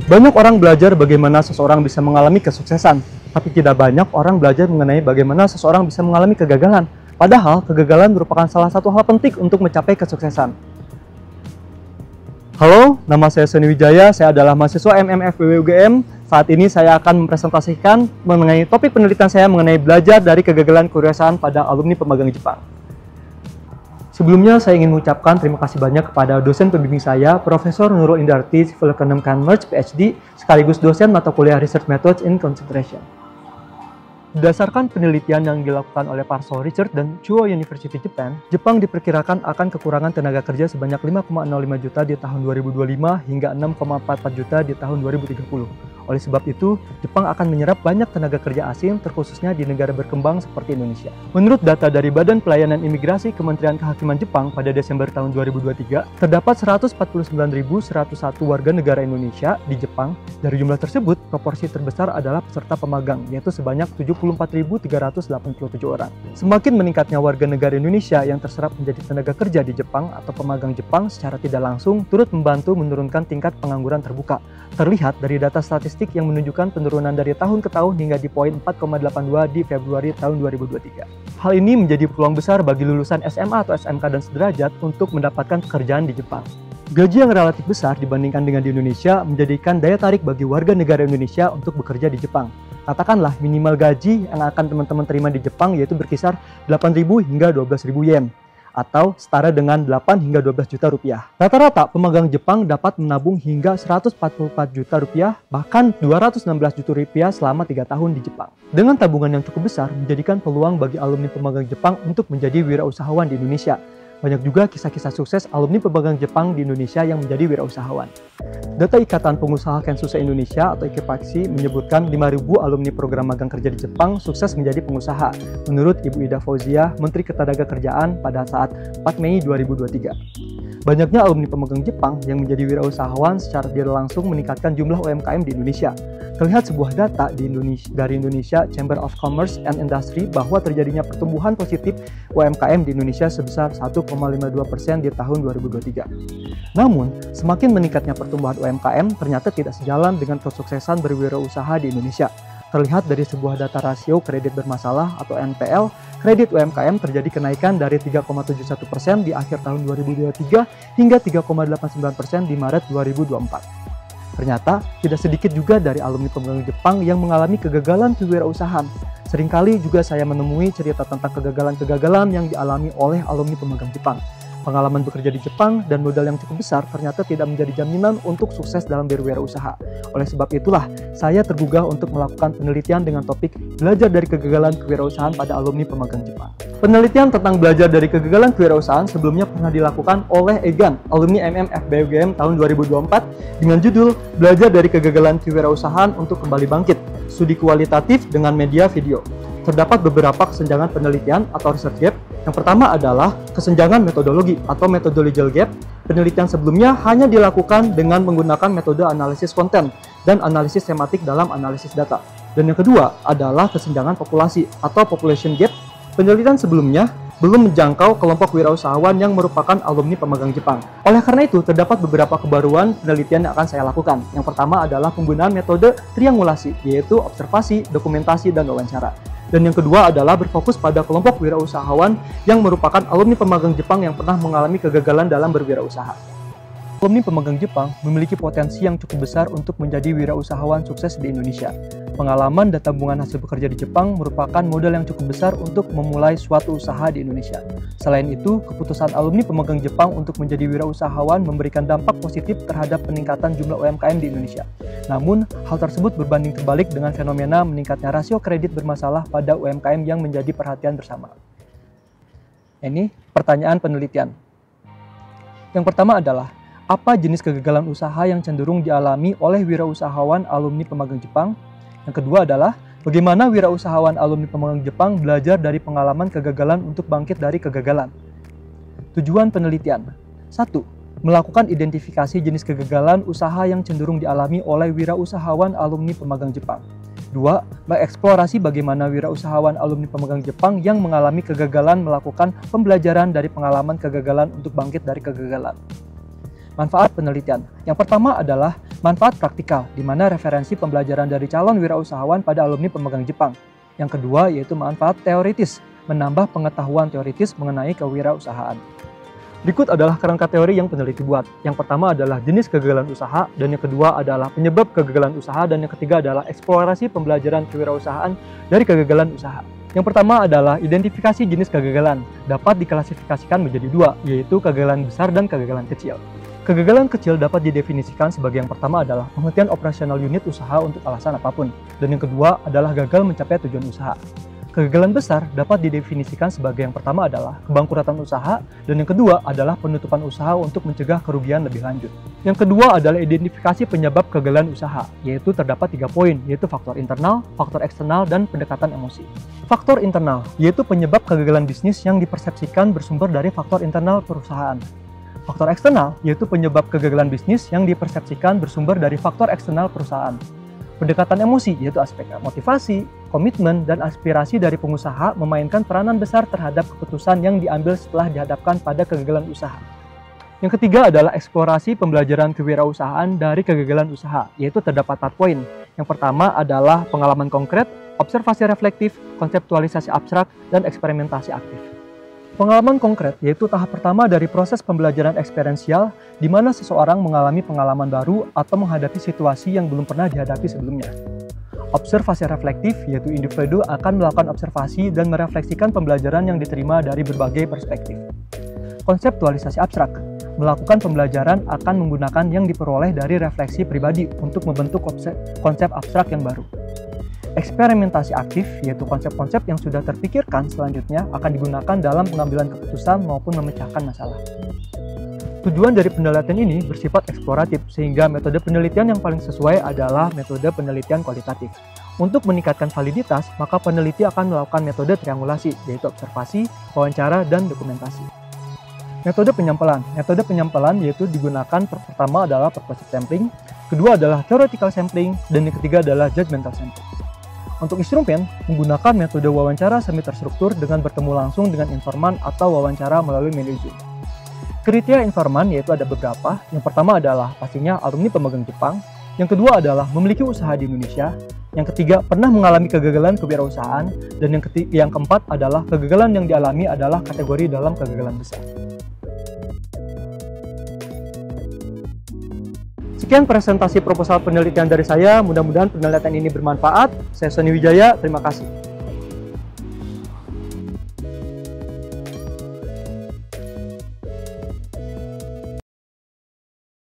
Banyak orang belajar bagaimana seseorang bisa mengalami kesuksesan, tapi tidak banyak orang belajar mengenai bagaimana seseorang bisa mengalami kegagalan. Padahal, kegagalan merupakan salah satu hal penting untuk mencapai kesuksesan. Halo, nama saya Sony Wijaya, saya adalah mahasiswa MMFBW UGM. Saat ini saya akan mempresentasikan mengenai topik penelitian saya mengenai belajar dari kegagalan kewirausahaan pada alumni pemagang Jepang. Sebelumnya, saya ingin mengucapkan terima kasih banyak kepada dosen pembimbing saya, Profesor Nurul Indarti, Civil Economic Merge, PhD, sekaligus dosen mata kuliah Research Methods in Concentration. Berdasarkan penelitian yang dilakukan oleh Parsons Research dan Chuo University Japan, Jepang diperkirakan akan kekurangan tenaga kerja sebanyak 5,05 juta di tahun 2025 hingga 6,44 juta di tahun 2030. Oleh sebab itu, Jepang akan menyerap banyak tenaga kerja asing, terkhususnya di negara berkembang seperti Indonesia. Menurut data dari Badan Pelayanan Imigrasi Kementerian Kehakiman Jepang pada Desember tahun 2023, terdapat 149.101 warga negara Indonesia di Jepang. Dari jumlah tersebut, proporsi terbesar adalah peserta pemagang, yaitu sebanyak 74.387 orang. Semakin meningkatnya warga negara Indonesia yang terserap menjadi tenaga kerja di Jepang atau pemagang Jepang secara tidak langsung turut membantu menurunkan tingkat pengangguran terbuka. Terlihat dari data statistik yang menunjukkan penurunan dari tahun ke tahun hingga di poin 4,82 di Februari tahun 2023. Hal ini menjadi peluang besar bagi lulusan SMA atau SMK dan sederajat untuk mendapatkan pekerjaan di Jepang. Gaji yang relatif besar dibandingkan dengan di Indonesia menjadikan daya tarik bagi warga negara Indonesia untuk bekerja di Jepang. Katakanlah minimal gaji yang akan teman-teman terima di Jepang yaitu berkisar 8.000 hingga 12.000 yen, atau setara dengan 8 hingga 12 juta rupiah. Rata-rata pemagang Jepang dapat menabung hingga 144 juta rupiah, bahkan 216 juta rupiah selama 3 tahun di Jepang. Dengan tabungan yang cukup besar, menjadikan peluang bagi alumni pemagang Jepang untuk menjadi wirausahawan di Indonesia. Banyak juga kisah-kisah sukses alumni pemagang Jepang di Indonesia yang menjadi wirausahawan. Data Ikatan Pengusaha Kensusa Indonesia atau IKEPAKSI menyebutkan 5.000 alumni program magang kerja di Jepang sukses menjadi pengusaha, menurut Ibu Ida Fauziah, Menteri Ketenagakerjaan pada saat 4 Mei 2023. Banyaknya alumni pemegang Jepang yang menjadi wirausahawan secara tidak langsung meningkatkan jumlah UMKM di Indonesia. Terlihat sebuah data dari Indonesia Chamber of Commerce and Industry bahwa terjadinya pertumbuhan positif UMKM di Indonesia sebesar 1,52% di tahun 2023. Namun, semakin meningkatnya pertumbuhan UMKM ternyata tidak sejalan dengan kesuksesan berwirausaha di Indonesia. Terlihat dari sebuah data rasio kredit bermasalah atau NPL, kredit UMKM terjadi kenaikan dari 3,71% di akhir tahun 2023 hingga 3,89% di Maret 2024. Ternyata, tidak sedikit juga dari alumni pemagang Jepang yang mengalami kegagalan kewirausahaan. Seringkali juga saya menemui cerita tentang kegagalan-kegagalan yang dialami oleh alumni pemagang Jepang. Pengalaman bekerja di Jepang dan modal yang cukup besar ternyata tidak menjadi jaminan untuk sukses dalam berwirausaha. Oleh sebab itulah, saya tergugah untuk melakukan penelitian dengan topik belajar dari kegagalan kewirausahaan pada alumni pemagang Jepang. Penelitian tentang belajar dari kegagalan kewirausahaan sebelumnya pernah dilakukan oleh Egan, alumni MMFBW UGM tahun 2024 dengan judul Belajar dari Kegagalan Kewirausahaan untuk Kembali Bangkit, Studi Kualitatif dengan Media Video. Terdapat beberapa kesenjangan penelitian atau research gap. Yang pertama adalah kesenjangan metodologi atau methodological gap. Penelitian sebelumnya hanya dilakukan dengan menggunakan metode analisis konten dan analisis tematik dalam analisis data. Dan yang kedua adalah kesenjangan populasi atau population gap. Penelitian sebelumnya belum menjangkau kelompok wirausahawan yang merupakan alumni pemegang Jepang. Oleh karena itu, terdapat beberapa kebaruan penelitian yang akan saya lakukan. Yang pertama adalah penggunaan metode triangulasi, yaitu observasi, dokumentasi, dan wawancara. Dan yang kedua adalah berfokus pada kelompok wirausahawan yang merupakan alumni pemagang Jepang yang pernah mengalami kegagalan dalam berwirausaha. Alumni pemegang Jepang memiliki potensi yang cukup besar untuk menjadi wirausahawan sukses di Indonesia. Pengalaman dan tabungan hasil bekerja di Jepang merupakan modal yang cukup besar untuk memulai suatu usaha di Indonesia. Selain itu, keputusan alumni pemegang Jepang untuk menjadi wirausahawan memberikan dampak positif terhadap peningkatan jumlah UMKM di Indonesia. Namun, hal tersebut berbanding terbalik dengan fenomena meningkatnya rasio kredit bermasalah pada UMKM yang menjadi perhatian bersama. Ini pertanyaan penelitian. Yang pertama adalah, apa jenis kegagalan usaha yang cenderung dialami oleh wirausahawan alumni pemegang Jepang? Yang kedua adalah, bagaimana wirausahawan alumni pemegang Jepang belajar dari pengalaman kegagalan untuk bangkit dari kegagalan? Tujuan penelitian. 1. Melakukan identifikasi jenis kegagalan usaha yang cenderung dialami oleh wirausahawan alumni pemegang Jepang. 2. Mengeksplorasi bagaimana wirausahawan alumni pemegang Jepang yang mengalami kegagalan melakukan pembelajaran dari pengalaman kegagalan untuk bangkit dari kegagalan. Manfaat penelitian. Yang pertama adalah Manfaat praktikal, di mana referensi pembelajaran dari calon wirausahawan pada alumni pemegang Jepang. Yang kedua yaitu manfaat teoritis, menambah pengetahuan teoritis mengenai kewirausahaan. Berikut adalah kerangka teori yang peneliti buat. Yang pertama adalah jenis kegagalan usaha, dan yang kedua adalah penyebab kegagalan usaha, dan yang ketiga adalah eksplorasi pembelajaran kewirausahaan dari kegagalan usaha. Yang pertama adalah identifikasi jenis kegagalan. Dapat diklasifikasikan menjadi dua, yaitu kegagalan besar dan kegagalan kecil. Kegagalan kecil dapat didefinisikan sebagai yang pertama adalah penghentian operasional unit usaha untuk alasan apapun, dan yang kedua adalah gagal mencapai tujuan usaha. Kegagalan besar dapat didefinisikan sebagai yang pertama adalah kebangkrutan usaha, dan yang kedua adalah penutupan usaha untuk mencegah kerugian lebih lanjut. Yang kedua adalah identifikasi penyebab kegagalan usaha, yaitu terdapat 3 poin, yaitu faktor internal, faktor eksternal, dan pendekatan emosi. Faktor internal, yaitu penyebab kegagalan bisnis yang dipersepsikan bersumber dari faktor internal perusahaan. Faktor eksternal, yaitu penyebab kegagalan bisnis yang dipersepsikan bersumber dari faktor eksternal perusahaan. Pendekatan emosi, yaitu aspek motivasi, komitmen, dan aspirasi dari pengusaha memainkan peranan besar terhadap keputusan yang diambil setelah dihadapkan pada kegagalan usaha. Yang ketiga adalah eksplorasi pembelajaran kewirausahaan dari kegagalan usaha, yaitu terdapat 4 poin. Yang pertama adalah pengalaman konkret, observasi reflektif, konseptualisasi abstrak, dan eksperimentasi aktif. Pengalaman konkret yaitu tahap pertama dari proses pembelajaran eksperensial di mana seseorang mengalami pengalaman baru atau menghadapi situasi yang belum pernah dihadapi sebelumnya. Observasi reflektif yaitu individu akan melakukan observasi dan merefleksikan pembelajaran yang diterima dari berbagai perspektif. Konseptualisasi abstrak melakukan pembelajaran akan menggunakan yang diperoleh dari refleksi pribadi untuk membentuk konsep abstrak yang baru. Eksperimentasi aktif, yaitu konsep-konsep yang sudah terpikirkan selanjutnya akan digunakan dalam pengambilan keputusan maupun memecahkan masalah. Tujuan dari penelitian ini bersifat eksploratif, sehingga metode penelitian yang paling sesuai adalah metode penelitian kualitatif. Untuk meningkatkan validitas, maka peneliti akan melakukan metode triangulasi, yaitu observasi, wawancara, dan dokumentasi. Metode penyampelan yaitu digunakan pertama adalah purposive sampling, kedua adalah theoretical sampling, dan yang ketiga adalah judgmental sampling. Untuk instrumen, menggunakan metode wawancara semi terstruktur dengan bertemu langsung dengan informan atau wawancara melalui menu Zoom. Kriteria informan yaitu ada beberapa. Yang pertama adalah pastinya alumni pemegang Jepang. Yang kedua adalah memiliki usaha di Indonesia. Yang ketiga, pernah mengalami kegagalan kewirausahaan. Dan yang keempat adalah kegagalan yang dialami adalah kategori dalam kegagalan besar. Sekian presentasi proposal penelitian dari saya, mudah-mudahan penelitian ini bermanfaat. Saya Sony Wijaya, terima kasih.